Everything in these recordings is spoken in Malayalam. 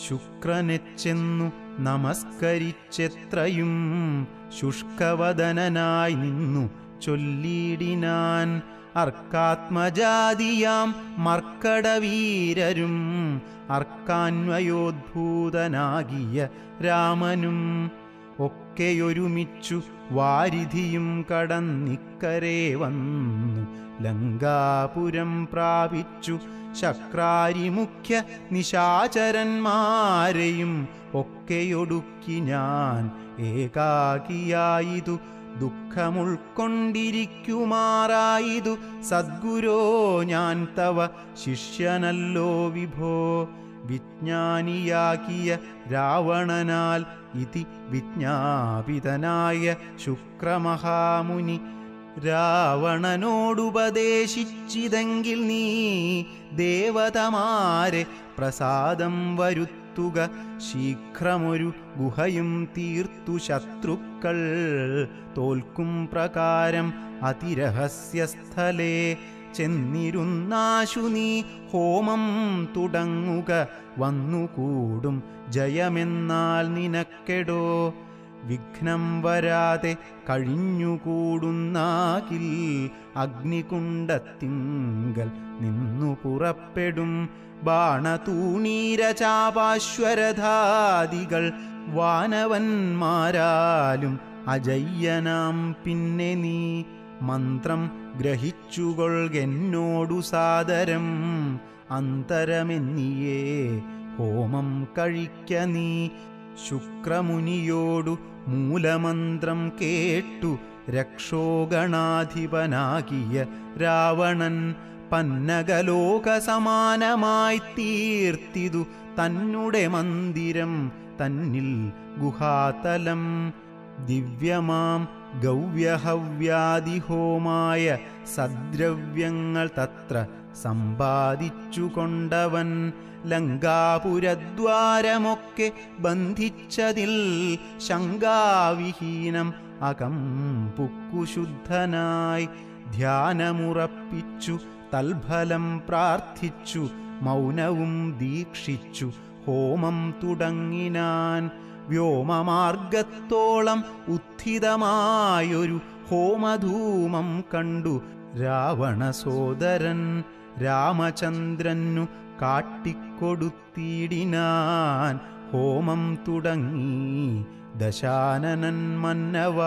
ശുക്രനെച്ചെന്നു നമസ്കരിച്ചെത്രയും ശുഷ്കവദനനായി നിന്നു ചൊല്ലിടിനാൻ. അർക്കാത്മജാതിയാം മർക്കടവീരരും അർക്കാന്വയോദ്ഭൂതനാകിയ രാമനും ഒക്കെയൊരുമിച്ചു വാരിധിയും കടന്നിക്കരെ വന്നു ലങ്കാപുരം പ്രാപിച്ചു. ശക്രാരിമുഖ്യ നിശാചരന്മാരെയും ഒക്കെയൊടുക്കി ഞാൻ ഏകാകിയായിതു ദുഃഖമുൾക്കൊണ്ടിരിക്കുമാറായിതു. സദ്ഗുരോ ഞാൻ തവ ശിഷ്യനല്ലോ വിഭോ. വിജ്ഞാനിയാക്കിയ രാവണനാൽ ഇതി വിജ്ഞാപിതനായ ശുക്രമഹാമുനി രാവണനോടുപദേശിച്ചിതെങ്കിൽ നീ ദേവതമാരെ പ്രസാദം വരുത്തുക. ശീഘ്രമൊരു ഗുഹയും തീർത്തു ശത്രുക്കൾ തോൽക്കും പ്രകാരം അതിരഹസ്യസ്ഥലേ ചെന്നിരുന്നാശു നീ ഹോമം തുടങ്ങുക. വന്നുകൂടും ജയമെന്നാൽ നിനക്കെടോ. വിഘ്നം വരാതെ കഴിഞ്ഞുകൂടുന്നാകിൽ അഗ്നികുണ്ഡത്തിങ്കൽ നിന്നു പുറപ്പെടും ബാണതൂണീരചാപാശ്വരധാദികൾ വാനവന്മാരാലും അജയ്യനാം. പിന്നെ നീ മന്ത്രം ഗ്രഹിച്ചുകൊൾകെന്നോടു സാദരം അന്തരമെന്നിയേ ഹോമം കഴിക്ക നീ. ശുക്രമുനിയോടു മൂലമന്ത്രം കേട്ടു രക്ഷോഗണാധിപനാകിയ രാവണൻ പന്നകലോകസമാനമായി തീർത്തിതു തന്നുടെ മന്ദിരം തന്നിൽ ഗുഹാതലം. ദിവ്യമാം ഗൗവ്യഹവ്യാദിഹോമായ സദ്രവ്യങ്ങൾ തത്ര സമ്പാദിച്ചുകൊണ്ടവൻ ലങ്കാപുരദ്വാരമൊക്കെ ബന്ധിച്ചതിൽ ശങ്കാവിഹീനം അകം പുക്കുശുദ്ധനായി. ധ്യാനമുറപ്പിച്ചു തൽഫലം പ്രാർത്ഥിച്ചു മൗനവും ദീക്ഷിച്ചു ഹോമം തുടങ്ങിനാൻ. വ്യോമമാർഗത്തോളം ഉത്ഥിതമായൊരു ഹോമധൂമം കണ്ടു രാവണസോദരൻ രാമചന്ദ്രനു കാട്ടിക്കൊടുത്തിടിനാൻ. ഹോമം തുടങ്ങി ദശാനനൻ മന്നവ.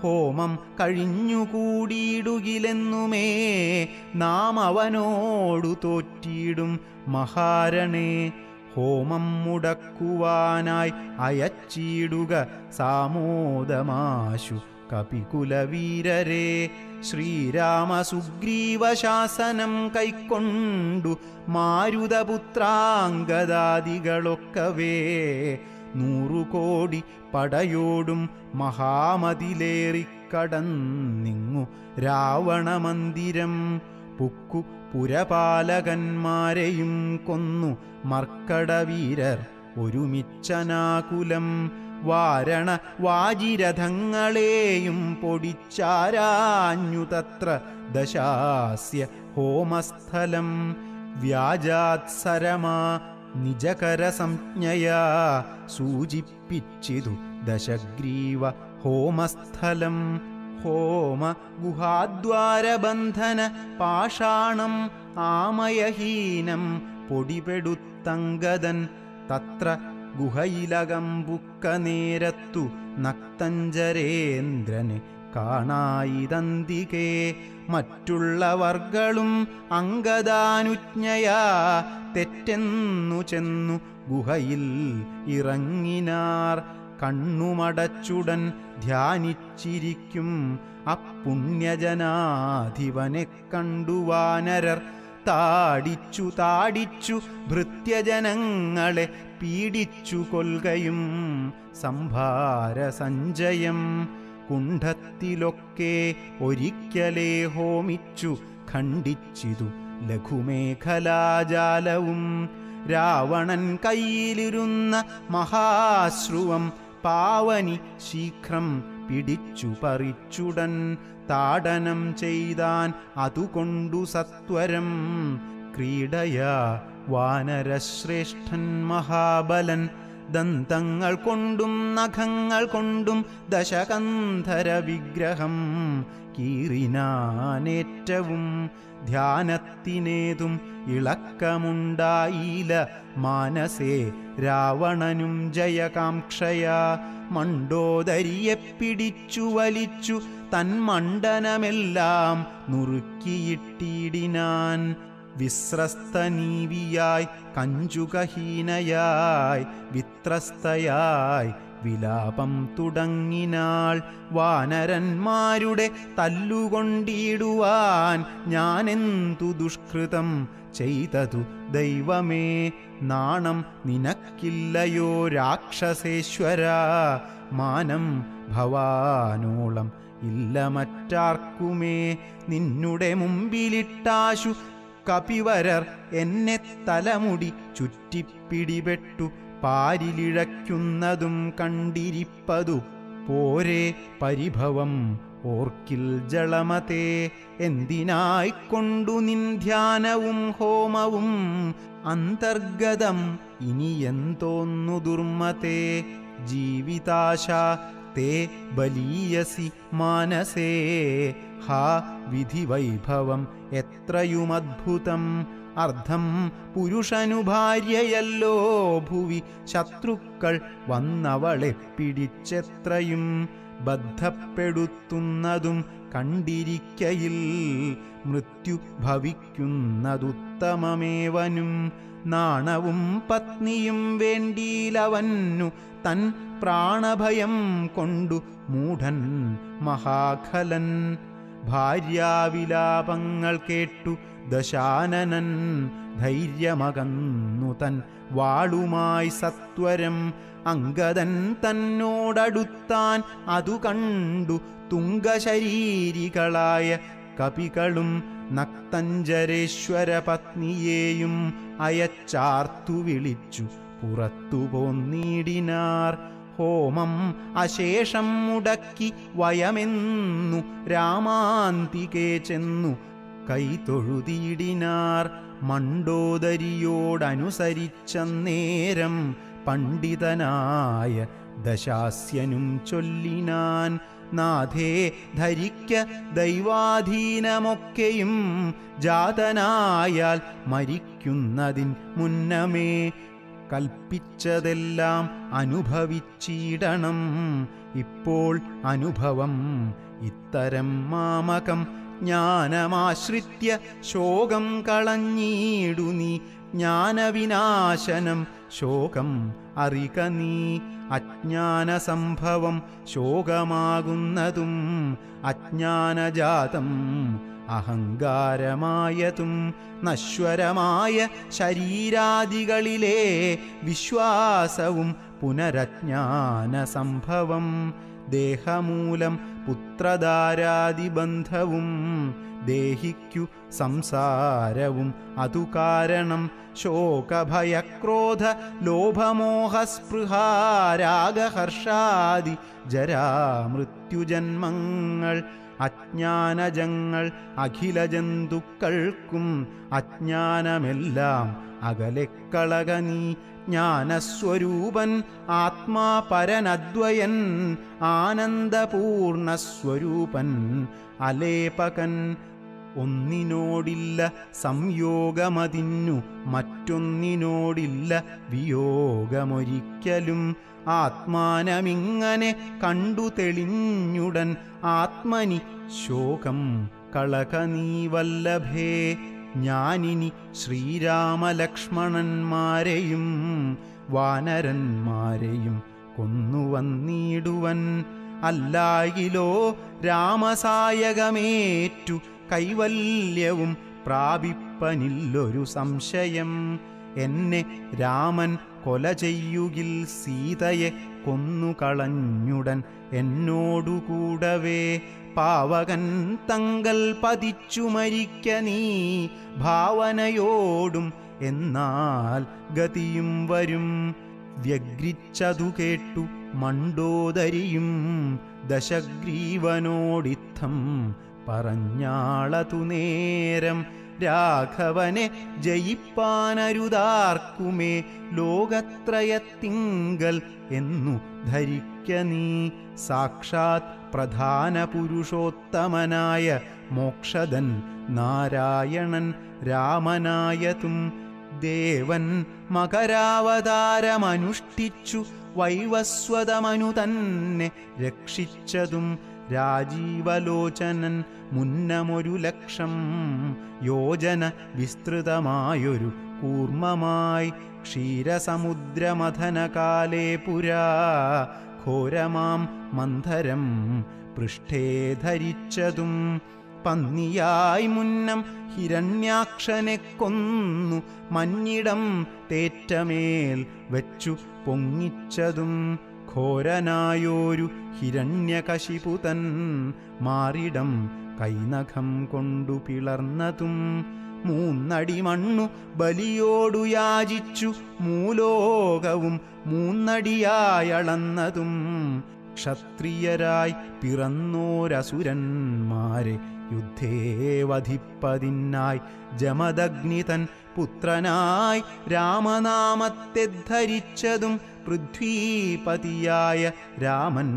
ഹോമം കഴിഞ്ഞുകൂടിയിടുകിലെന്നുമേ നാം അവനോടു തോറ്റിടും മഹാരണേ. ഹോമം മുടക്കുവാനായി അയച്ചിടുക സാമോദമാശു കപികുലവീരരെ. ശ്രീരാമസുഗ്രീവശാസനം കൈക്കൊണ്ടു മാരുതപുത്രാംഗദാദികളൊക്കവേ 100 കോടി പടയോടും മഹാമതിലേറിക്കടന്നിങ്ങു രാവണമന്ദിരം പുക്കു. പുരപാലകന്മാരെയും കൊന്നു മർക്കടവീരർ ഒരുമിച്ചനാകുലം. വാരണ വാജിരഥങ്ങളെയും പൊടിച്ചാരാഞ്ഞു തത്ര ദശാസ്യ ഹോമസ്ഥലം. വ്യാജാത്സരമാ നിജകരസംജ്ഞയാ സൂചിപ്പിച്ചിതു ദശഗ്രീവ ഹോമസ്ഥലം. ഹോമ ഗുഹാദ്വാരബന്ധന പാഷാണം ആമയഹീനം പൊടിപെടുത്തങ്കദൻ. തത്ര ഗുഹയിലകമ്പുക്ക നേരത്തു നക്തഞ്ചരേന്ദ്രനെ കാണായിതന്തികേ. മറ്റുള്ളവർകളും അങ്കദാനുജ്ഞയാ തെറ്റെന്നു ചെന്നു ഗുഹയിൽ ഇറങ്ങിനാർ. കണ്ണുമടച്ചുടൻ ധ്യാനിച്ചിരിക്കും അപ്പുണ്യജനാധിപനെ കണ്ടു വാനരർ. താടിച്ചു താടിച്ചു ഭൃത്യജനങ്ങളെ പീഡിച്ചു കൊൽകയും സംഭാരസഞ്ചയം. കുണ്ഠത്തിലൊക്കെ ഒരിക്കലേ ഹോമിച്ചു ഖണ്ഡിച്ചിതു ലഘുമേഖലാജാലവും. രാവണൻ കയ്യിലിരുന്ന മഹാശ്രുവം പാവനി ശീഘ്രം പിടിച്ചു പറിച്ചുടൻ താടനം ചെയ്താൻ അതുകൊണ്ടു സത്വരം. ക്രീഡയാ വാനരശ്രേഷ്ഠൻ മഹാബലൻ ദന്തങ്ങൾ കൊണ്ടും നഖങ്ങൾ കൊണ്ടും ദശകന്ധര വിഗ്രഹം കീറിനാനേറ്റവും ധ്യാനത്തിനേതും ഇളക്കമുണ്ടായില്ല മാനസേ രാവണനും ജയകാംക്ഷയാ മണ്ഡോദരിയെ പിടിച്ചു വലിച്ചു തൻ മണ്ഡനമെല്ലാം നുറുക്കിയിട്ടിടിനാൻ വിസ്രസ്തനീവിയായി കഞ്ചുകഹീനയായി വിത്രസ്തയായി വിലാപം തുടങ്ങിനാൾ വാനരന്മാരുടെ തല്ലുകൊണ്ടിടുവാൻ ഞാനെന്തു ദുഷ്കൃതം ചെയ്തതു ദൈവമേ നാണം നിനക്കില്ലയോ രാക്ഷസേശ്വര മാനം ഭവാനോളം ഇല്ല മറ്റാർക്കുമേ നിന്നുടെ മുമ്പിലിട്ടാശു കപിവരർ എന്നെ തലമുടി ചുറ്റിപ്പിടിപെട്ടു പാരിലിഴയ്ക്കുന്നതും കണ്ടിരിപ്പതു പോരെ പരിഭവം ഓർക്കിൽ ജളമതേ എന്തിനായിക്കൊണ്ടു നിൻ ധ്യാനവും ഹോമവും അന്തർഗതം ഇനി എന്തോന്നു ദുർമതേ ജീവിതാശ തേ ബലീയസി മാനസേ ഹാ വിധിവൈഭവം എത്രയുമദ്ഭുതം അർദ്ധം പുരുഷനു ഭാര്യയല്ലോ ഭുവി ശത്രുക്കൾ വന്നവളെ പിടിച്ചെത്രയും ബദ്ധപ്പെടുത്തുന്നതും കണ്ടിരിക്കയിൽ മൃത്യു ഭവിക്കുന്നതുത്തമമേവനും നാണവും പത്നിയും വേണ്ടീലവന്നു തൻ പ്രാണഭയം കൊണ്ടു മൂഢൻ മഹാഖലൻ ഭാര്യാവിലാപങ്ങൾ കേട്ടു ദശാനനൻ ധൈര്യമകന്നു തൻ വാളുമായി സത്വരം അംഗദൻ തന്നോടടുത്താൻ അതു കണ്ടു തുംഗശരീരികളായ കപികളും നക്തഞ്ചരേശ്വര പത്നിയെയും അയച്ചാർത്തു വിളിച്ചു പുറത്തു പോന്നീടിനാർ ഹോമം അശേഷം മുടക്കി വയമെന്നു രാമാന്തികെ ചെന്നു കൈതൊഴുതിയിടിനാർ മണ്ഡോദരിയോടനുസരിച്ച നേരം പണ്ഡിതനായ ദശാസ്യനും ചൊല്ലിനാൻ നാഥേ ധരിക്ക ദൈവാധീനമൊക്കെയും ജാതനായാൽ മരിക്കുന്നതിൻ മുന്നമേ കൽപ്പിച്ചതെല്ലാം അനുഭവിച്ചിടണം ഇപ്പോൾ അനുഭവം ഇത്തരം മാമകം ജ്ഞാനമാശ്രിത്യ ശോകം കളഞ്ഞിടു നീ ജ്ഞാനവിനാശനം ശോകം അറിക നീ അജ്ഞാനസംഭവം ശോകമാകുന്നതും അജ്ഞാനജാതം അഹങ്കാരമായതും നശ്വരമായ ശരീരാദികളിലെ വിശ്വാസവും പുനരജ്ഞാനസംഭവം ദേഹമൂലം പുത്രധാരാദിബന്ധവും ദേഹിക്കു സംസാരവും അതു കാരണം ശോകഭയക്രോധ ലോഭമോഹസ്പൃഹാരാഗഹർഷാദി ജരാമൃത്യുജന്മങ്ങൾ അജ്ഞാനജങ്ങൾ അഖില ജന്തുക്കൾക്കും അജ്ഞാനമെല്ലാം അകലെക്കളക നീ ജ്ഞാനസ്വരൂപൻ ആത്മാ പരനദ്വയൻ ആനന്ദപൂർണസ്വരൂപൻ അലേപകൻ ഒന്നിനോടില്ല സംയോഗമതിന്നു മറ്റൊന്നിനോടില്ല വിയോഗമൊരിക്കലും ആത്മാനമിങ്ങനെ കണ്ടു തെളിഞ്ഞുടൻ ആത്മനി ശോകം കളക നീ വല്ലഭേ ഞാനിനി ശ്രീരാമലക്ഷ്മണന്മാരെയും വാനരന്മാരെയും കൊന്നുവന്നിടുവൻ അല്ലായിലോ രാമസായകമേറ്റു കൈവല്യവും പ്രാപിപ്പനില്ലൊരു സംശയം എന്നെ രാമൻ കൊല ചെയ്യുകിൽ സീതയെ കൊന്നുകളഞ്ഞുടൻ എന്നോടുകൂടവേ പാവകൻ തങ്കൽ പതിച്ചു മരിക്ക നീ ഭാവനയോടും എന്നാൽ ഗതിയും വരും വ്യഗ്രിച്ചതു കേട്ടു മണ്ഡോദരിയും ദശഗ്രീവനോടിത്തം പറഞ്ഞാളതു നേരം രാഘവനെ ജയിപ്പാനരുതാർക്കുമേ ലോകത്രയത്തിങ്കൽ എന്നു ധരിക്ക നീ. സാക്ഷാത് പ്രധാന പുരുഷോത്തമനായ മോക്ഷദൻ നാരായണൻ രാമനായതും ദേവൻ മകരാവതാരമനുഷ്ഠിച്ചു വൈവസ്വതമനു തന്നെ രക്ഷിച്ചതും രാജീവലോചനൻ മുന്നമൊരു 1,00,000 യോജന വിസ്തൃതമായൊരു കൂർമ്മമായി ക്ഷീരസമുദ്രമഥനകാലേ പുരാ ഘോരമാം മന്ധരം പൃഷ്ഠേ ധരിച്ചതും പന്നിയായി മുന്നം ഹിരണ്യാക്ഷനെ കൊന്നു മഞ്ഞിടം തേറ്റമേൽ വെച്ചു പൊങ്ങിച്ചതും ഘോരനായോരു ഹിരണ്യകശിപുതൻ മാറിടം കൈനഖം കൊണ്ടു പിളർന്നതും 3 അടി മണ്ണു ബലിയോടു യാചിച്ചു മൂലോകവും 3 അടിയായളന്നതും ക്ഷത്രിയരായി പിറന്നോരസുരന്മാരെ യുദ്ധേ വധിപ്പതിനായി ജമദഗ്നിതൻ പുത്രനായി രാമനാമത്തെ ധരിച്ചതും പൃഥ്വീപതിയായ രാമൻ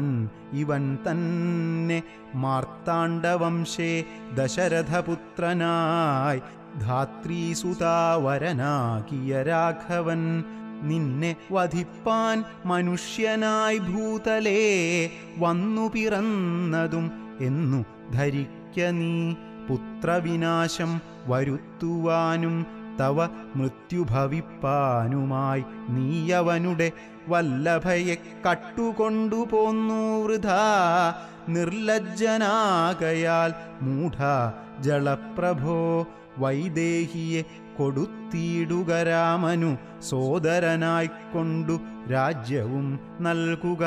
ഇവൻ തന്നെ മാർത്താണ്ഡവംശേ ദശരഥപുത്രനായി ധാത്രീസുതാവരനാകിയ രാഘവൻ നിന്നെ വധിപ്പാൻ മനുഷ്യനായി ഭൂതലേ വന്നു പിറന്നതും എന്നു ധരിക്ക നീ. പുത്രവിനാശം വരുത്തുവാനും തവ മൃത്യുഭവിപ്പാനുമായി നീയവനുടെ വല്ലഭയെ കട്ടുകൊണ്ടുപോന്നു വൃഥാ നിർലജ്ജനാകയാൽ മൂഢ ജളപ്രഭോ. വൈദേഹിയെ കൊടുത്തിടുക രാമനു സോദരനായിക്കൊണ്ടു രാജ്യവും നൽകുക.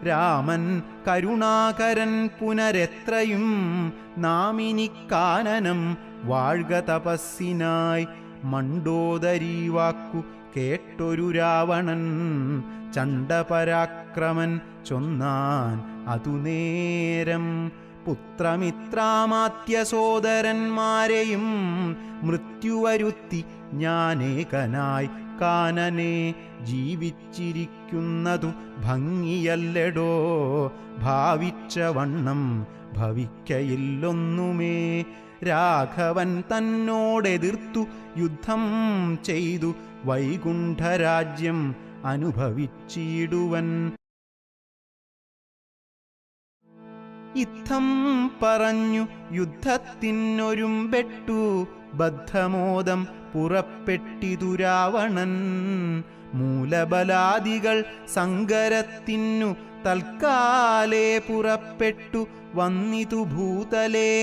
രാമൻ കരുണാകരൻ പുനരെത്രയും നാമിനിക്കാനനം വാഴ്ക തപസ്സിനായി. മണ്ഡോദരീ വാക്കു കേട്ടൊരു രാവണൻ ചണ്ഡപരാക്രമൻ ചൊന്നാൻ അതു നേരം പുത്രമിത്രാമാത്യ സോദരന്മാരെയും മൃത്യുവരുത്തി ഞാനേകനായി കാനനെ ജീവിച്ചിരിക്കുന്നതു ഭംഗിയല്ലടോ ഭാവിച്ച വണ്ണം ഭവിക്കയില്ലൊന്നുമേ. രാഘവൻ തന്നോടെതിർത്തു യുദ്ധം ചെയ്തു വൈകുണ്ഠരാജ്യം അനുഭവിച്ചിടുവൻ. ഇത്തം പറഞ്ഞു യുദ്ധത്തിനൊരുമ്പെട്ടു ബദ്ധമോദം പുറപ്പെട്ടിതു രാവണൻ. മൂലബലാദികൾ സങ്കരത്തിനു തൽക്കാലേ പുറപ്പെട്ടു വന്നിതു ഭൂതലേ.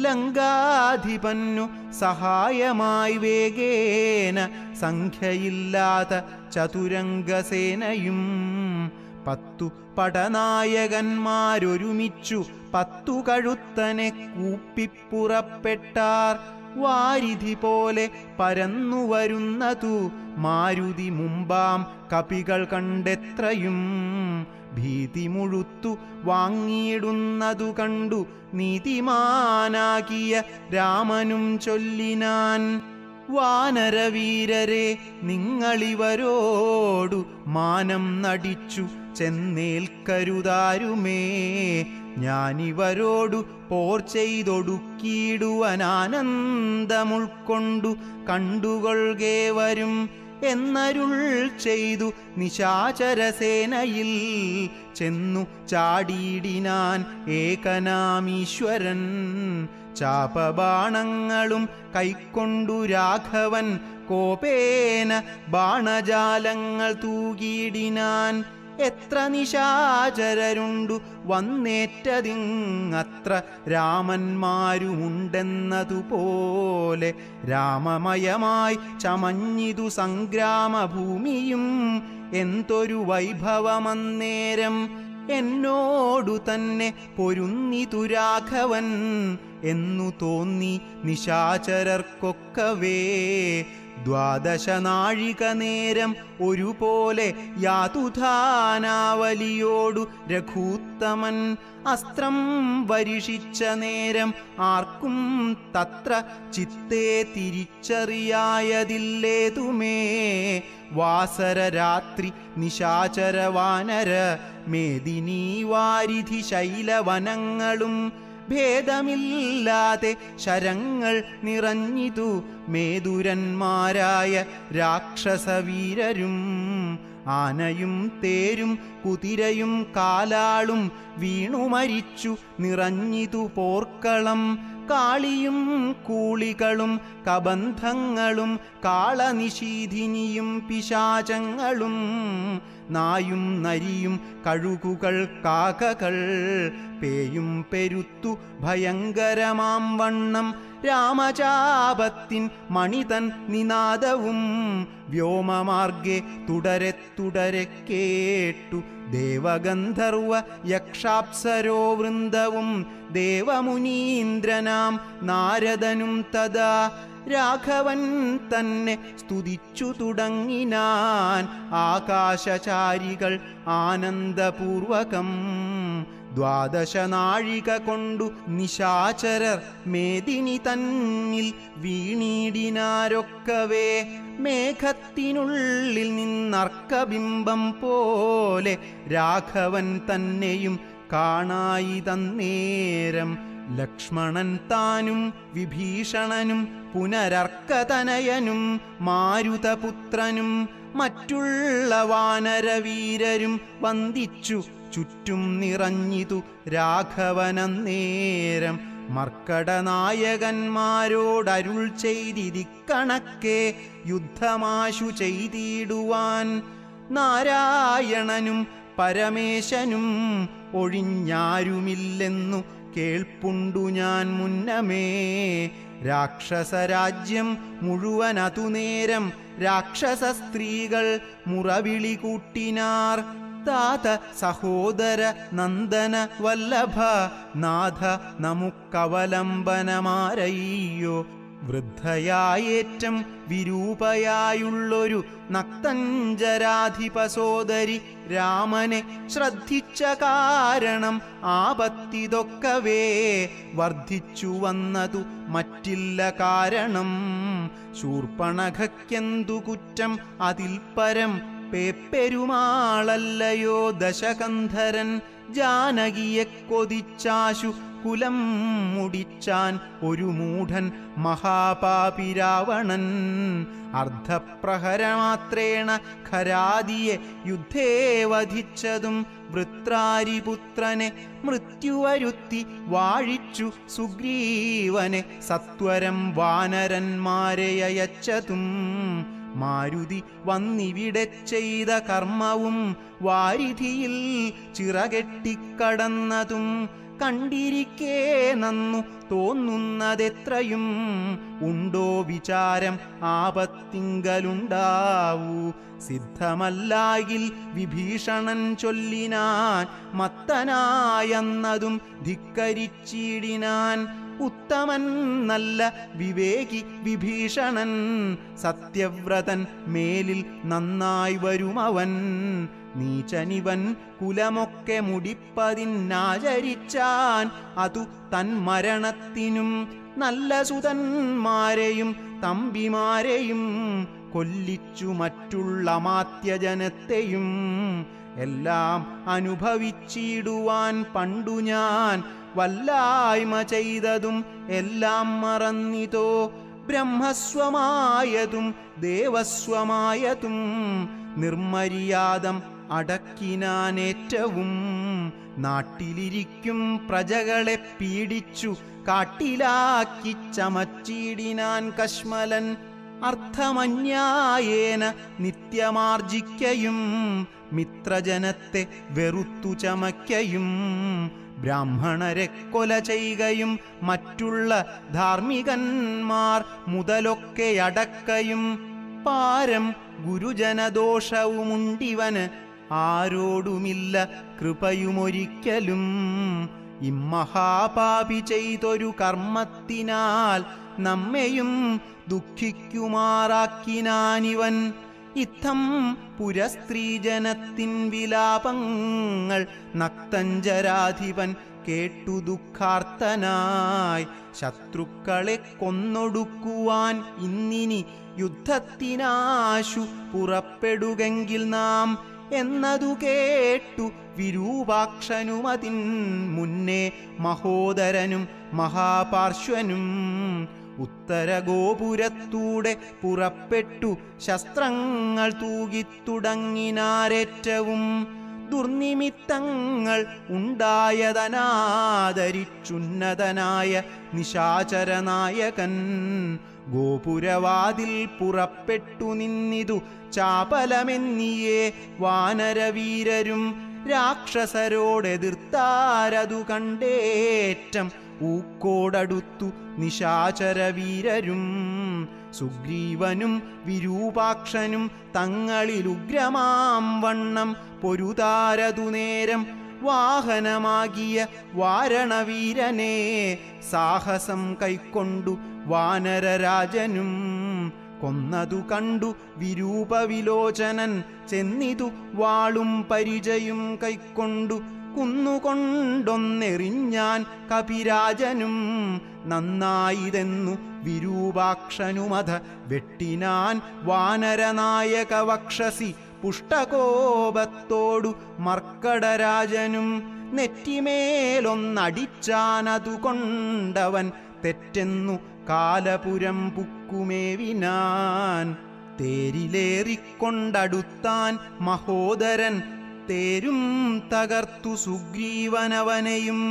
ലങ്കാധിപന്നു സഹായമായി വേഗേന സംഖ്യയില്ലാത്ത ചതുരംഗസേനയും 10 പടനായകന്മാരൊരുമിച്ചു 10 കഴുത്തനെ കൂപ്പിപ്പുറപ്പെട്ടാർ. വാരിധി പോലെ പരന്നു വരുന്നതു മാരുതി മുമ്പാം കപികൾ കണ്ടെത്രയും ഭീതി മുഴുത്തു വാങ്ങിയിടുന്നതു കണ്ടു നീതിമാനാകിയ രാമനും ചൊല്ലിനാൻ. വാനരവീരരെ നിങ്ങളിവരോടു മാനം നടിച്ചു ചെന്നേൽക്കരുതാരുമേ. ഞാനിവരോടു പോർ ചെയ്തൊടുക്കിയിടുവനാനന്ദമുൾക്കൊണ്ടു കണ്ടുകൊള്ളുകേവരും എന്നരുൾ ചെയ്തു നിശാചരസേനയിൽ ചെന്നു ചാടിയിടിനാൻ ഏകനാമീശ്വരൻ. ചാപബാണങ്ങളും കൈക്കൊണ്ടു രാഘവൻ കോപേന ബാണജാലങ്ങൾ തൂകിയിടിനാൻ. എത്ര നിശാചരരുണ്ടു വന്നേറ്റതിങ്ങത്ര രാമന്മാരുമുണ്ടെന്നതുപോലെ രാമമയമായി ചമഞ്ഞിതു സംഗ്രാമഭൂമിയും. എന്തൊരു വൈഭവമന്നേരം എന്നോടു തന്നെ പൊരുന്നിതു രാഘവൻ എന്നു തോന്നി നിശാചരർക്കൊക്കവേ. ദ്വാദശനാഴിക നേരം ഒരുപോലെ യാതുധാനാവലിയോടു രഘൂത്തമൻ അസ്ത്രം വരിഷിച്ച നേരം ആർക്കും തത്ര ചിത്തേ തിരിച്ചറിയായതില്ലേതുമേ. വാസരരാത്രി നിശാചര വാനര മേദിനീ വാരിധി ശൈലവനങ്ങളും ഭേദമില്ലാതെ ശരങ്ങൾ നിറഞ്ഞിതു മേതുരന്മാരായ രാക്ഷസവീരരും. ആനയും തേരും കുതിരയും കാലാളും വീണുമരിച്ചു നിറഞ്ഞിതു പോർക്കളം. കാളിയും കൂളികളും കബന്ധങ്ങളും കാളനിശീധിനിയും പിശാചങ്ങളും നായും നരിയും കഴുകുകൾ കാക്കകൾ പേയും പെരുത്തു ഭയങ്കരമാം വണ്ണം. രാമചാപത്തിൻ മണിതൻ നിനാദവും വ്യോമമാർഗെ തുടരെ തുടരെ കേട്ടു. ദേവഗന്ധർവ യക്ഷാപ്സരോ വൃന്ദവും ദേവമുനീന്ദ്രനാം നാരദനും തഥാ രാഘവൻ തന്നെ സ്തുതിച്ചു തുടങ്ങിനാൻ ആകാശചാരികൾ ആനന്ദപൂർവകം. ദ്വാദശനാഴിക കൊണ്ടു നിശാചരർ മേദിനി തന്നിൽ വീണീടിനാരൊക്കവേ. മേഘത്തിനുള്ളിൽ നിന്നർക്കബിംബം പോലെ രാഘവൻ തന്നെയും കാണായി തന്നേരം. ലക്ഷ്മണൻ താനും വിഭീഷണനും പുനരർക്കതനയനും മാരുതപുത്രനും മറ്റുള്ള വാനരവീരരും വന്ദിച്ചു ചുറ്റും നിറഞ്ഞിതു രാഘവനന്നേരം. മർക്കടനായകന്മാരോടരുൾ ചെയ്തിരിക്കണക്കെ യുദ്ധമാശു ചെയ്തിടുവാൻ. നാരായണനും പരമേശനും ഒഴിഞ്ഞാരുമില്ലെന്നു കേൾപ്പുണ്ടു ഞാൻ മുന്നമേ. രാക്ഷസരാജ്യം മുഴുവനതു നേരം രാക്ഷസ സ്ത്രീകൾ മുറവിളി കൂട്ടിനാർ. താത സഹോദര നന്ദന വല്ലഭ നാഥ നമുക്കവലംബനമാരയ്യോ. വൃദ്ധയായേറ്റം വിരൂപയായുള്ളൊരു നക്തഞ്ചരാധിപസോദരി രാമനെ ശ്രദ്ധിച്ച കാരണം ആപത്തിതൊക്കവേ വർദ്ധിച്ചു വന്നതു മറ്റില്ല കാരണം. ശൂർപ്പണഖയ്ക്കെന്തു കുറ്റം അതിൽ പരം പേപ്പെരുമാളല്ലയോ ദശകന്ധരൻ. ജാനകിയെ കൊതിച്ചാശു കുലം മുടിച്ചാൻ ഒരു മൂഢൻ മഹാപാപി രാവണൻ. അർദ്ധപ്രഹരമാത്രേണ ഖരാദിയെ യുദ്ധേ വധിച്ചതും വൃത്രാരിപുത്രനെ മൃത്യുവരുത്തി വാഴിച്ചു സുഗ്രീവനെ സത്വരം വാനരന്മാരെ അയച്ചതും. മാരുതി വന്നിവിടെ ചെയ്ത കർമ്മവും വാരിധിയിൽ ചിറകെട്ടിക്കടന്നതും കണ്ടിരിക്കേ നന്നു തോന്നുന്നതെത്രയും. ഉണ്ടോ വിചാരം ആപത്തിങ്കലുണ്ടാവൂ. സിദ്ധമല്ലായിൽ വിഭീഷണൻ ചൊല്ലിനാൻ മത്തനായെന്നതും ധിക്കരിച്ചിടിനാൻ. ഉത്തമൻ നല്ല വിവേകി വിഭീഷണൻ സത്യവ്രതൻ മേലിൽ നന്നായി വരുമവൻ. നീചനിവൻ കുലമൊക്കെ മുടിപ്പതിനാചരിച്ചാൻ അതു തൻ മരണത്തിനും. നല്ല സുതന്മാരെയും തമ്പിമാരെയും കൊല്ലിച്ചു മറ്റുള്ള മാത്യജനത്തെയും. എല്ലാം അനുഭവിച്ചിടുവാൻ പണ്ടു ഞാൻ വല്ലായ്മ ചെയ്തതും എല്ലാം മറന്നിതോ. ബ്രഹ്മസ്വമായതും ദേവസ്വമായതും നിർമര്യാദം അടക്കിനാനേറ്റവും. നാട്ടിലിരിക്കും പ്രജകളെ പീഡിച്ചു കാട്ടിലാക്കി ചമച്ചിടിനാൻ കശ്മലൻ. അർത്ഥമന്യായേന നിത്യമാർജിക്കയും മിത്രജനത്തെ വെറുത്തു ചമയ്ക്കയും. ബ്രാഹ്മണരെ കൊല ചെയ്യുകയും മറ്റുള്ള ധാർമ്മികന്മാർ മുതലൊക്കെ അടക്കയും. പാരം ഗുരുജനദോഷവുമുണ്ടിവന് ആരോടുമില്ല കൃപയുമൊരിക്കലും. ഇമ്മഹാപാപി ചെയ്തൊരു കർമ്മത്തിനാൽ നമ്മെയും ദുഃഖിക്കുമാറാക്കിനാനിവൻ. ഇത്തം പുരസ്ത്രീജനത്തിൻ വിലാപങ്ങൾ നക്തഞ്ചരാധിപൻ കേട്ടു ദുഃഖാർത്തനായി. ശത്രുക്കളെ കൊന്നൊടുക്കുവാൻ ഇന്നിനി യുദ്ധത്തിനാശു പുറപ്പെടുകെങ്കിൽ നാം എന്നതു കേട്ടു വിരൂപാക്ഷനുമതിൻ മുന്നേ മഹോദരനും മഹാപാർശ്വനും ഉത്തരഗോപുരത്തൂടെ പുറപ്പെട്ടു ശസ്ത്രങ്ങൾ തൂകിത്തുടങ്ങിനാരേറ്റവും. ദുർനിമിത്തങ്ങൾ ഉണ്ടായതനാദരിച്ചുന്നതനായ നിശാചരനായകൻ ഗോപുരവാതിൽ പുറപ്പെട്ടു നിന്നിതു ചാപലമെന്നിയേ വാനരവീരരും. രാക്ഷസരോടെതിർത്താരതു കണ്ടേറ്റം ഊക്കോടടുത്തു നിശാചരവീരരും. സുഗ്രീവനും വിരൂപാക്ഷനും തങ്ങളിലുഗ്രമാം വണ്ണം പൊരുതാരതു നേരം വാഹനമാകിയ വാരണവീരനെ സാഹസം കൈക്കൊണ്ടു വാനരരാജനും. കൊന്നതു കണ്ടു വിരൂപവിലോചനൻ ചെന്നിതു വാളും പരിചയും കൈക്കൊണ്ടു കുന്നുകൊണ്ടൊന്നെറിഞ്ഞാൻ കപിരാജനും. നന്നായിതെന്നു വിരൂപാക്ഷനുമത വെട്ടിനാൻ വാനരനായക വക്ഷസി പുഷ്ടകോപത്തോടു മർക്കടരാജനും. നെറ്റിമേലൊന്നടിച്ചാനതു കൊണ്ടവൻ തെറ്റെന്നു കാലപുരം പുക്കുമേവിനാൻ. തേരിലേറിക്കൊണ്ടടുത്താൻ മഹോദരൻ തേരും തകർത്തു സുഗ്രീവനവനെയും.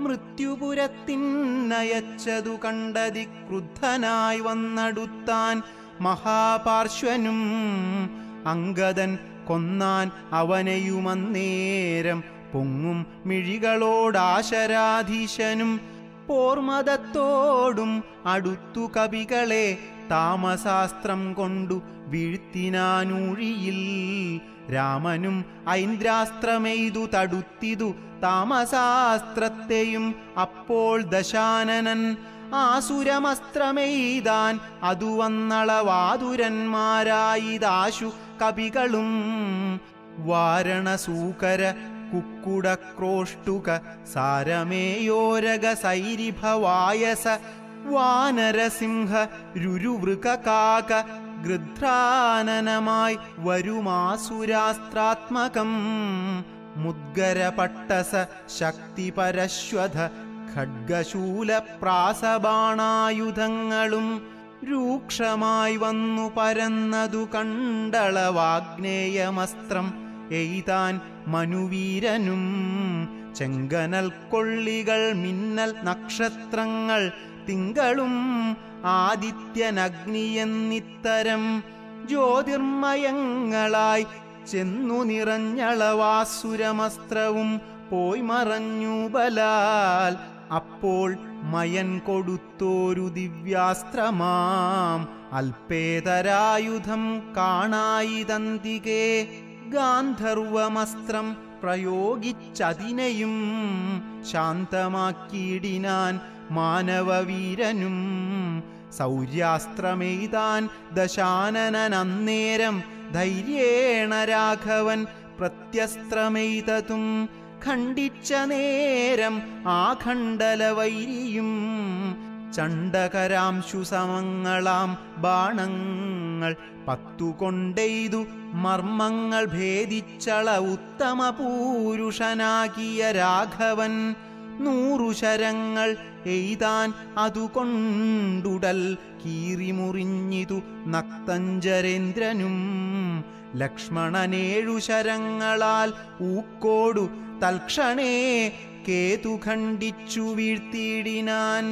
മൃത്യുപുരത്തിനയച്ചതു കണ്ടതി ക്രുദ്ധനായി വന്നടുത്താൻ മഹാപാർശ്വനും. അംഗദൻ കൊന്നാൻ അവനെയുമന്നേരം പൊങ്ങും മിഴികളോടാശരാധീശനും. പോർമദത്തോടും അടുത്തു കവികളെ താമസാസ്ത്രം കൊണ്ടു വീഴ്ത്തിനാനൂഴിയിൽ. രാമനും ഐന്ദ്രാസ്ത്രമെയ്തു തടുത്തിതു താമസാസ്ത്രത്തെയും. അപ്പോൾ ദശാനനൻ ആസുരമസ്ത്രമെയ്താൻ അതു വന്നളവാതുരന്മാരായിതാശു കവികളും. വാരണസൂകര കുക്കുടക്രോഷ്ടുക സാരമേയോരക സൈരിഭവായസ വാനരസിംഹ രുരുവൃകാക ഗൃധ്രാനനമായി വരുമാസുരാസ്ത്രാത്മകം. മുദ്ഗരപട്ടസ ശക്തിപരശ്വധ ഖഡ്ഗശൂലപ്രാസബാണായുധങ്ങളും രൂക്ഷമായി വന്നു പരന്നതു കണ്ടളവാഗ്നേയമസ്ത്രം എയ്താൻ മനുവീരനും. ചെങ്കനൽ കൊള്ളികൾ മിന്നൽ നക്ഷത്രങ്ങൾ തിങ്കളും ആദിത്യനഗ്നിയെന്നിത്തരം ജ്യോതിർമയങ്ങളായി ചെന്നു നിറഞ്ഞളവാസുരമസ്ത്രവും പോയി മറഞ്ഞു ബലാൽ. അപ്പോൾ മയൻ കൊടുത്തോരു ദിവ്യാസ്ത്രമാം അൽപേതരായുധം കാണായിതന്തികേ. ഗാന്ധർവമസ്ത്രം പ്രയോഗിച്ചതിനെയും ശാന്തമാക്കിയിടിനാൻ മാനവവീരനും. സൗര്യാസ്ത്രമെയ്താൻ ദശാനനന്നേരം ധൈര്യേണ രാഘവൻ പ്രത്യസ്ത്രമെയ്തതും ഖണ്ഡിച്ച നേരം ആഖണ്ഡലവൈരിയും. ചണ്ഡകരാംശു സമങ്ങളാം ബാണങ്ങൾ 10 കൊണ്ടെയ്തു മർമ്മങ്ങൾ ഭേദിച്ചള ഉത്തമ പൂരുഷനാകിയ രാഘവൻ. 100 ശരങ്ങൾ എയ്താൻ അതുകൊണ്ടുടൽ കീറിമുറിഞ്ഞിതു നക്തഞ്ചരേന്ദ്രനും. ലക്ഷ്മണനേഴു ശരങ്ങളാൽ ഊക്കോടു തൽക്ഷണേ കേതു ഖണ്ഡിച്ചു വീഴ്ത്തിയിടിനാൻ.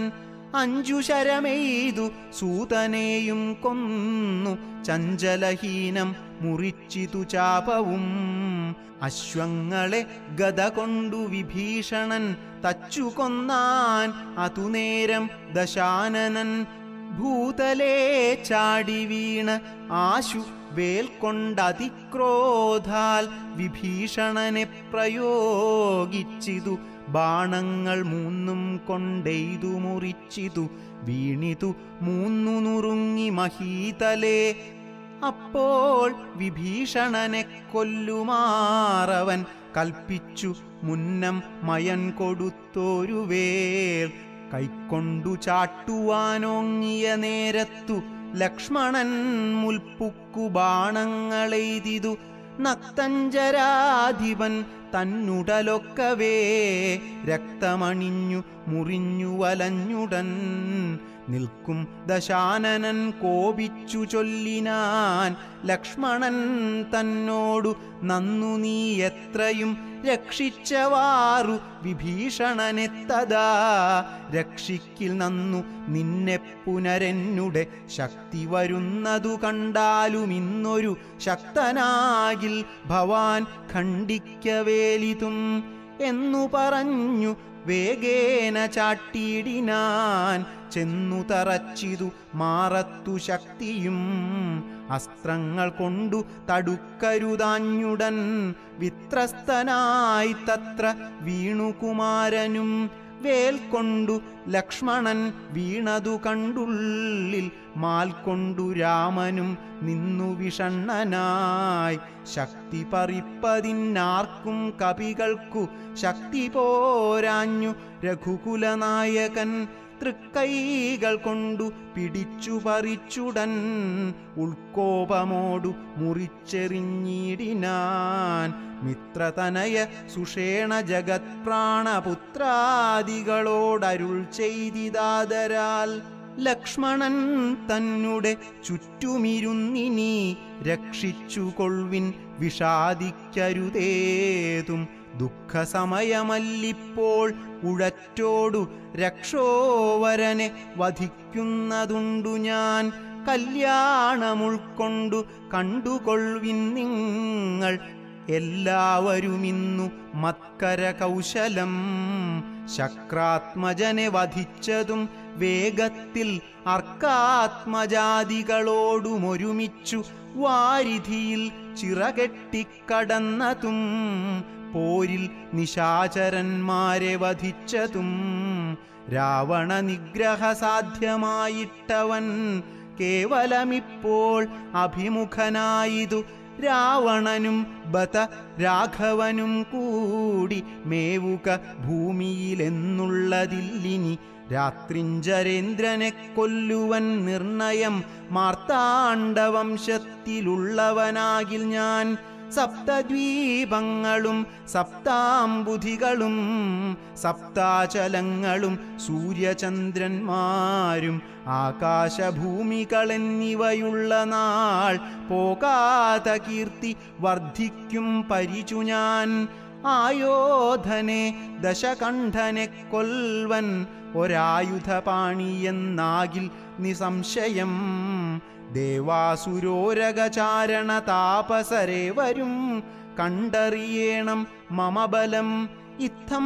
5 ശരമെയ്തു സൂതനെയും കൊന്നു ചഞ്ചലഹീനം മുറിച്ചിതു ചാപവും. അശ്വങ്ങളെ ഗദ കൊണ്ടു വിഭീഷണൻ തച്ചു കൊന്നാൻ അതുനേരം ദശാനനൻ. ഭൂതലേ ചാടി വീണ് ആശു വേൽ കൊണ്ടതിക്രോധാൽ വിഭീഷണനെ പ്രയോഗിച്ചിതു ബാണങ്ങൾ മൂന്നും കൊണ്ടെയ്തു മുറിച്ചിതു വീണിതു മൂന്നു നുറുങ്ങി മഹീതലേ. അപ്പോൾ വിഭീഷണനെ കൊല്ലുമാറവൻ കൽപ്പിച്ചു മുന്നം മയൻ കൊടുത്തോരു വേൽ. കൈക്കൊണ്ടു ചാട്ടുവാനോങ്ങിയ നേരത്തു ലക്ഷ്മണൻ മുൽപ്പുക്കു ബാണങ്ങളെയ്തിതു നക്തഞ്ചരാധിപൻ തന്നുടലൊക്കവേ രക്തമണിഞ്ഞു മുറിഞ്ഞു വലഞ്ഞുടൻ. നിൽക്കും ദശാനനൻ കോപിച്ചു ചൊല്ലിനാൻ ലക്ഷ്മണൻ തന്നോടു നന്നു നീ എത്രയും രക്ഷിച്ചവാറു വിഭീഷണനെത്തതാ. രക്ഷിക്കിൽ നന്നു നിന്നെ പുനരെന്നുടെ ശക്തി വരുന്നതു കണ്ടാലും ഇന്നൊരു ശക്തനാകിൽ ഭവാൻ ഖണ്ഡിക്കവേലിതും എന്നു പറഞ്ഞു വേഗേന ചാട്ടിയിടിനാൻ. ചെന്നു തറച്ചിതു മാറത്തു ശക്തിയും അസ്ത്രങ്ങൾ കൊണ്ടു തടുക്കരുതാഞ്ഞുടൻ. വിത്രസ്തനായി തത്ര വീണുകുമാരനും വേൽ കൊണ്ടു ലക്ഷ്മണൻ വീണതു കണ്ടുള്ളിൽ മാൽ കൊണ്ടു രാമനും നിന്നു വിഷണ്ണനായി. ശക്തി പറിപ്പതിനാർക്കും കപികൾക്കു ശക്തി പോരാഞ്ഞു രഘുകുലനായകൻ. തൃക്കൈകൾ കൊണ്ടു പിടിച്ചു പറിച്ചുടൻ ഉൾക്കോപമോടു മുറിച്ചെറിഞ്ഞിടിനാൻ. മിത്രതനയ സുഷേണ ജഗത്പ്രാണപുത്രാദികളോടരുൾ ചെയ്തിതാദരാൽ ലക്ഷ്മണൻ തന്നെ ചുറ്റുമിരുന്നിനി രക്ഷിച്ചു കൊൾവിൻ വിഷാദിക്കരുതേതും. ദുഃഖസമയമല്ലിപ്പോൾ ഉഴറ്റോടു രക്ഷോവരനെ വധിക്കുന്നതുണ്ടു ഞാൻ. കല്യാണമുൾക്കൊണ്ടു കണ്ടുകൊൾവിൻ നിങ്ങൾ എല്ലാവരുമിന്നു മത്കര കൗശലം. ശക്രാത്മജനെ വധിച്ചതും വേഗത്തിൽ അർക്കാത്മജാതികളോടുമൊരുമിച്ചു വാരിധിയിൽ ചിറകെട്ടിക്കടന്നതും പോരിൽ നിശാചരന്മാരെ വധിച്ചതും രാവണ നിഗ്രഹ സാധ്യമായിട്ടവൻ കേവലമിപ്പോൾ അഭിമുഖനായിതു. രാവണനും ബത രാഘവനും കൂടി മേവുക ഭൂമിയിലെന്നുള്ളതില്ലിനി. രാത്രിഞ്ചരേന്ദ്രനെ കൊല്ലുവൻ നിർണയം മാർത്താണ്ഡവംശത്തിലുള്ളവനാകിൽ ഞാൻ. സപ്തദ്വീപങ്ങളും സപ്താംബുധികളും സപ്താചലങ്ങളും സൂര്യചന്ദ്രന്മാരും ആകാശഭൂമികളെന്നിവയുള്ള നാൾ പോകാത കീർത്തി വർദ്ധിക്കും പരിചു ഞാൻ. ആയോധനെ ദശകണ്ഠനെ കൊൽവൻ ഒരായുധപാണിയെന്നാകിൽ നിസംശയം. ദേവാസുരോരകചാരണ താപസരെ വരും കണ്ടറിയേണം മമബലം. ഇത്തം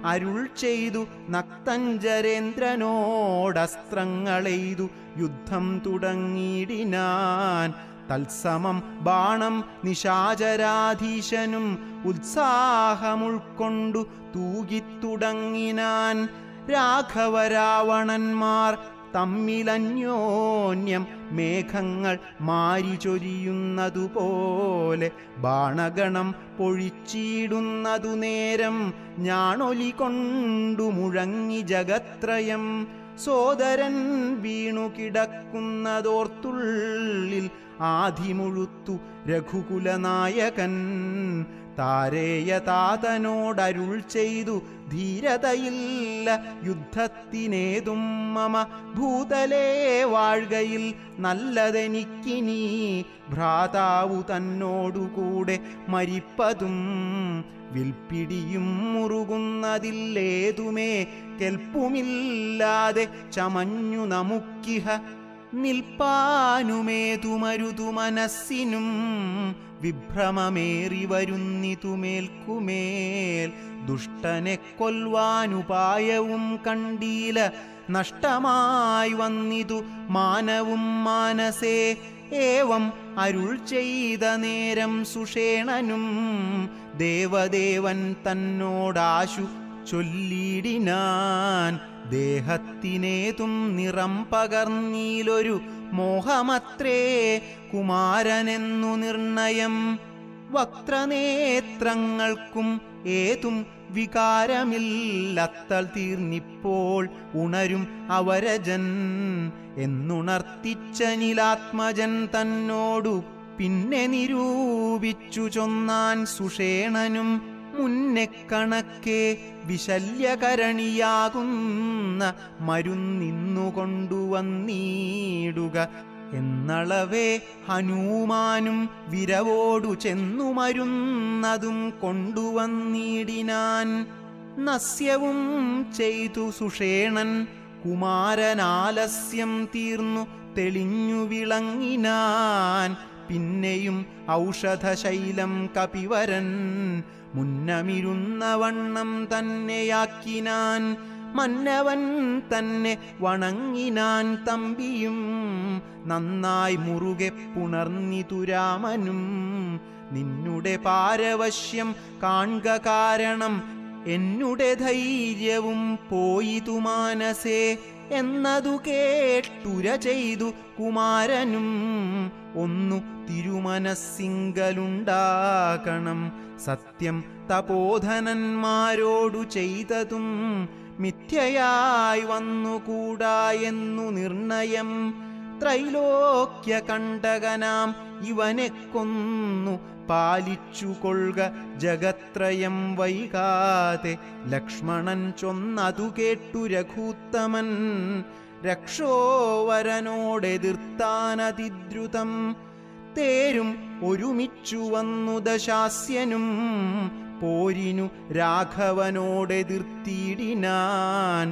അരുൾ ചെയ്തു നക്തഞ്ചരേന്ദ്രനോടസ്ത്രങ്ങളെയ്തു യുദ്ധം തുടങ്ങിയിടിനാൻ. തത്സമം ബാണം നിശാചരാധീശനും ഉത്സാഹമുൾക്കൊണ്ടു തൂകിത്തുടങ്ങിനാൻ. രാഘവരാവണന്മാർ തമ്മിലന്യോന്യം മേഘങ്ങൾ മാരി ചൊരിയുന്നതുപോലെ ബാണഗണം പൊഴിച്ചിടുന്നതു നേരം ഞാണൊലി കൊണ്ടു മുഴങ്ങി ജഗത്രയം. സോദരൻ വീണു കിടക്കുന്നതോർത്തുള്ളിൽ ആധിമുഴുത്തു രഘുകുലനായകൻ. താരേയ താതനോടരുൾ ചെയ്തു ധീരതയില്ല യുദ്ധത്തിനേതും മമ ഭൂതലേ വാഴ്കയിൽ നല്ലതെനിക്കിനി. ഭ്രാതാവു തന്നോടുകൂടെ മരിപ്പതും വിൽപ്പിടിയും മുറുകുന്നതില്ലേതുമേ കെൽപ്പുമില്ലാതെ ചമഞ്ഞു നമുക്കിഹ. നിൽപ്പാനുമേതുമരുതു മനസ്സിനും വിഭ്രമമേറി വരുന്നിതുമേൽക്കുമേൽ. ദുഷ്ടനെ കൊൽവാനുപായവും കണ്ടീല നഷ്ടമായി വന്നിതു മാനവും മാനസേ. ഏവം അരുൾ ചെയ്ത നേരം സുഷേണനും ദേവദേവൻ തന്നോടാശു ചൊല്ലിടിനാൻ. ദേഹത്തിനേതും നിറം പകർന്നീലൊരു മോഹമത്രേ കുമാരനെന്നു നിർണയം. വക്രനേത്രങ്ങൾക്കും ഏതും വികാരമില്ലത്തൽ തീർന്നിപ്പോൾ ഉണരും അവരജൻ എന്നുണർത്തിച്ചനിലാത്മജൻ തന്നോടു പിന്നെ നിരൂപിച്ചു ചൊന്നാൻ സുഷേണനും. മുന്നെ കണക്കെ വിശല്യകരണിയാകുന്ന മരുന്നിന്നു കൊണ്ടുവന്നീടുക എന്നളവേ ഹനുമാനും വിരവോടു ചെന്നു മരുന്നതും കൊണ്ടുവന്നിടിനാൻ. നസ്യവും ചെയ്തു സുഷേണൻ. കുമാരനാലസ്യം തീർന്നു തെളിഞ്ഞു വിളങ്ങിനാൻ. പിന്നെയും ഔഷധശൈലം കപിവരൻ മുന്നമിരുന്ന വണ്ണം തന്നെയാക്കിനാൻ. മന്നവൻ തന്നെ വണങ്ങിനാൻ. തമ്പിയും നന്നായി മുറുകെ പുണർന്നിതു രാമനും. നിന്നുടെ പാരവശ്യം കാൺക കാരണം എന്നുടെ ധൈര്യവും പോയിതു മാനസേ എന്നതു കേട്ടുര ചെയ്തു കുമാരനും. ഒന്നു തിരുമനസ്സിങ്കലുണ്ടാകണം. സത്യം തപോധനന്മാരോടു ചെയ്തതും മിഥ്യയായി വന്നുകൂടാ എന്നു നിർണയം. ത്രൈലോക്യ കണ്ടകനാം ഇവനെ കൊന്നു പാലിച്ചു കൊള്ളുക ജഗത്രയം വൈകാതെ. ലക്ഷ്മണൻ ചൊന്നതു കേട്ടു രഘൂത്തമൻ രക്ഷോവരനോടെതിർത്താനതിദ്രുതം. തേരും ഒരുമിച്ചു വന്നു ദശാസ്യനും പോരിനു രാഘവനോടെതിർത്തിയിടിനാൻ.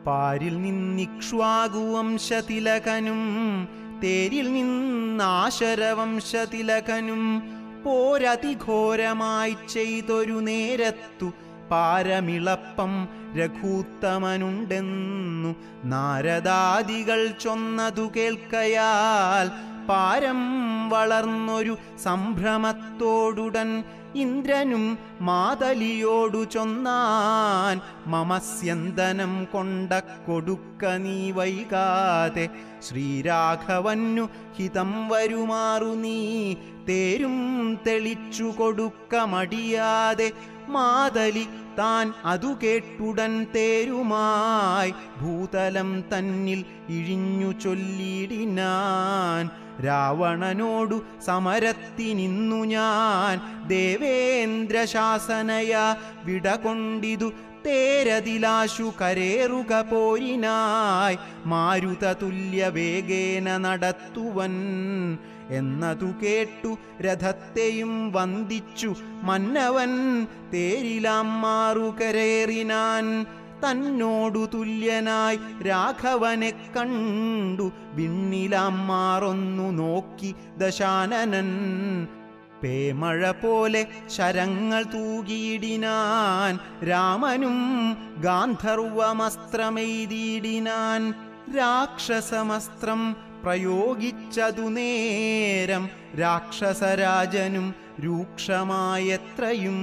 പാരിൽ നിന്നിക്ഷ്വാകുവംശതിലകനും തേരിൽ നിന്നാശരവംശതിലകനും പോരതിഘോരമായി ചെയ്തൊരു നേരത്തു പാരമിളപ്പം രഘൂത്തമനുണ്ടെന്നു നാരദാദികൾ ചൊന്നതു കേൾക്കയാൽ പാരം വളർന്നൊരു സംഭ്രമത്തോടുടൻ ഇന്ദ്രനും മാതലിയോടു ചൊന്നാൻ. മമസ്യന്തനം കൊണ്ട കൊടുക്ക നീ വൈകാതെ. ശ്രീരാഘവന്നു ഹിതം വരുമാറു നീ തേരും തെളിച്ചു കൊടുക്ക മടിയാതെ. മാതലി താൻ അതു കേട്ടുടൻ തേരുമായി ഭൂതലം തന്നിൽ ഇഴിഞ്ഞു ചൊല്ലിടിനാൻ. രാവണനോടു സമരത്തിനിന്നു ഞാൻ ദേവേന്ദ്രശാസനയ വിടകൊണ്ടിതു തേരതിലാശു കരേറുക പോരിനായി മാരുതതുല്യ വേഗേന നടത്തുവൻ എന്നതു കേട്ടു രഥത്തെയും വന്ദിച്ചു മന്നവൻ തേരിലാം മാറുകരേറിനാൻ. തന്നോടു തുല്യനായി രാഘവനെ കണ്ടു വിണ്ണിലാം മാറൊന്നു നോക്കി ദശാനനൻ. പേമഴ പോലെ ശരങ്ങൾ തൂകിയിടിനാൻ. രാമനും ഗാന്ധർവമസ്ത്രമെയ്തിടിനാൻ. രാക്ഷസമസ്ത്രം പ്രയോഗിച്ചതു നേരം രാക്ഷസരാജനും രൂക്ഷമായത്രയും.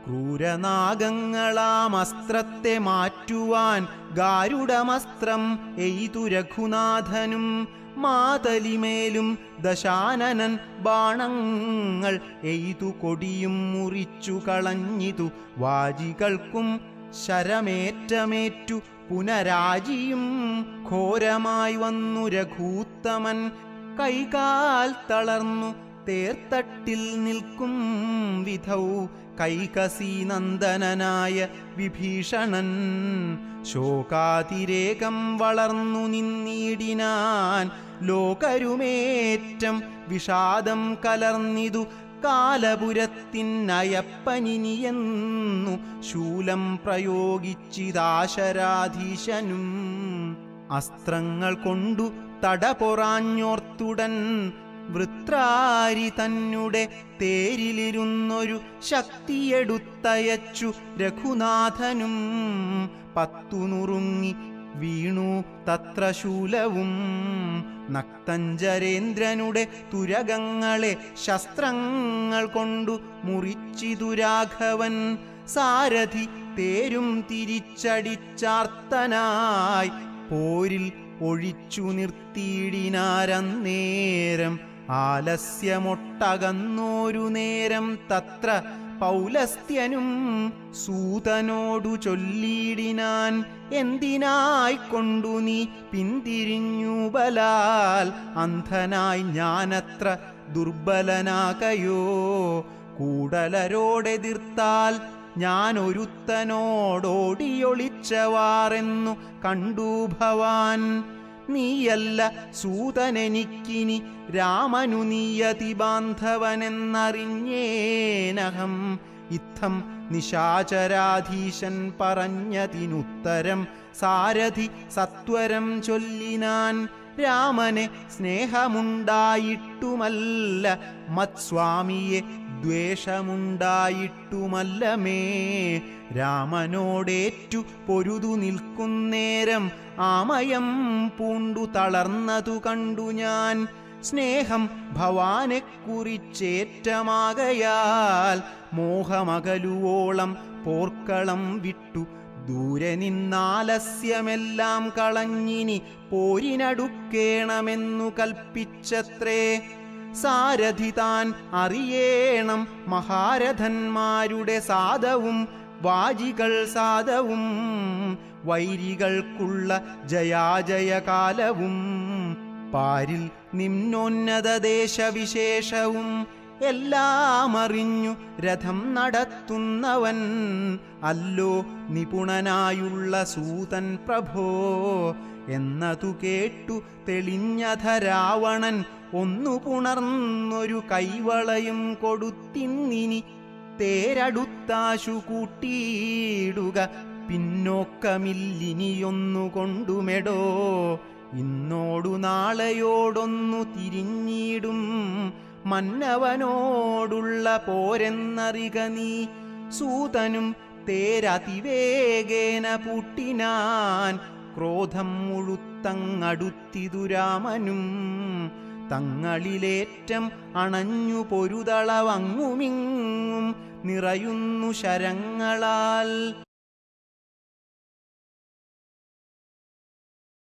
ക്രൂരനാഗങ്ങളാമസ്ത്രത്തെ മാറ്റുവാൻ ഗാരുഡമസ്ത്രം എയ്തു രഘുനാഥനും. മാതലിമേലും ദശാനനൻ ബാണങ്ങൾ എയ്തു കൊടിയും മുറിച്ചു കളഞ്ഞിതു. വാജികൾക്കും ശരമേറ്റമേറ്റു പുനരാജിയും ഘോരമായി വന്നു രഘൂത്തമൻ. കൈകാൽ തളർന്നു തേർത്തട്ടിൽ നിൽക്കും വിധൗ കൈകസീനന്ദനായ വിഭീഷണൻ. ശോകാതിരേകം വളർന്നു നിന്നിടിനാൻ. ലോകരുമേറ്റം വിഷാദം കലർന്നിതു. കാലപുരത്തിനയപ്പനിനിയെന്നു ശൂലം പ്രയോഗിച്ചിതാശരാധീശനും. അസ്ത്രങ്ങൾ കൊണ്ടു തടപൊറാഞ്ഞോർത്തുടൻ വൃത്രാരി തന്നെ തേരിലിരുന്നൊരു ശക്തിയെടുത്തയച്ചു രഘുനാഥനും. 10 നുറുങ്ങി വീണു തത്ര ശൂലവും. നക്തഞ്ചരേന്ദ്രനുടെ തുരകങ്ങളെ ശസ്ത്രങ്ങൾ കൊണ്ടു മുറിച്ചിതു രാഘവൻ. സാരഥി തേരും തിരിച്ചടിച്ചാർത്തനായി പോരിൽ ഒഴിച്ചു നിർത്തിയിടിനാരന്നേരം. ആലസ്യമൊട്ടകന്നോരു നേരം തത്ര പൗലസ്ത്യനും സൂതനോടു ചൊല്ലിയിടിനാൻ, എന്തിനായിക്കൊണ്ടു നീ പിന്തിരിഞ്ഞു ബലാൽ? അന്ധനായി ഞാനത്ര ദുർബലനാകയോ? കൂടലരോടെതിർത്താൽ ഞാൻ ഒരുത്തനോടോടിയൊളിച്ചവാറെന്നു കണ്ടു ഭവാൻ. നീയല്ല സൂതനെനിക്കിനി രാമനു നീയതി ബാന്ധവനെന്നറിഞ്ഞേനഹം. ഇത്തം നിശാചരാധീശൻ പറഞ്ഞതിനുത്തരം സാരഥി സത്വരം ചൊല്ലിനാൻ, രാമനെ സ്നേഹമുണ്ടായിട്ടുമല്ല, മത്സ്വാമിയെ ദ്വേഷമുണ്ടായിട്ടുമല്ല മേ. രാമനോടേറ്റു പൊരുതു നിൽക്കുന്നേരം ആമയം പൂണ്ടു തളർന്നതു കണ്ടു ഞാൻ. സ്നേഹം ഭവാനെക്കുറിച്ചേറ്റമാകയാൽ മോഹമകലുവോളം പോർക്കളം വിട്ടു ദൂരെ നിന്നാലസ്യമെല്ലാം കളഞ്ഞിനി പോരിനടുക്കേണമെന്നു കൽപ്പിച്ചത്രേ. സാരഥി താൻ അറിയേണം മഹാരഥന്മാരുടെ സാദവും വാജികൾ സാദവും, വൈരികൾക്കുള്ള ജയാജയകാലവും, പാരിൽ നിമ്നോന്നത ദേശവിശേഷവും എല്ലാം അറിഞ്ഞു രഥം നടത്തുന്നവൻ അല്ലോ നിപുണനായുള്ള സൂതൻ പ്രഭോ. എന്നതു കേട്ടു തെളിഞ്ഞധ രാവണൻ ഒന്നു പുണർന്നൊരു കൈവളയും കൊടുത്തിന്നിനി തേരടുത്താശു കൂട്ടിയിടുക, പിന്നോക്കമില്ലിനിയൊന്നു കൊണ്ടുമെടോ. ഇന്നോടു നാളെയോടൊന്നു തിരിഞ്ഞിടും മന്നവനോടുള്ള പോരെന്നറിക നീ. സൂതനും തേരതിവേഗേന പൂട്ടിനാൻ, ക്രോധം മുഴുത്തങ്ങടുത്തിതു രാമനും. തങ്ങളിലേറ്റം അണഞ്ഞു പൊരുതളവങ്ങുമിങ്ങും നിറയുന്നു ശരങ്ങളാൽ.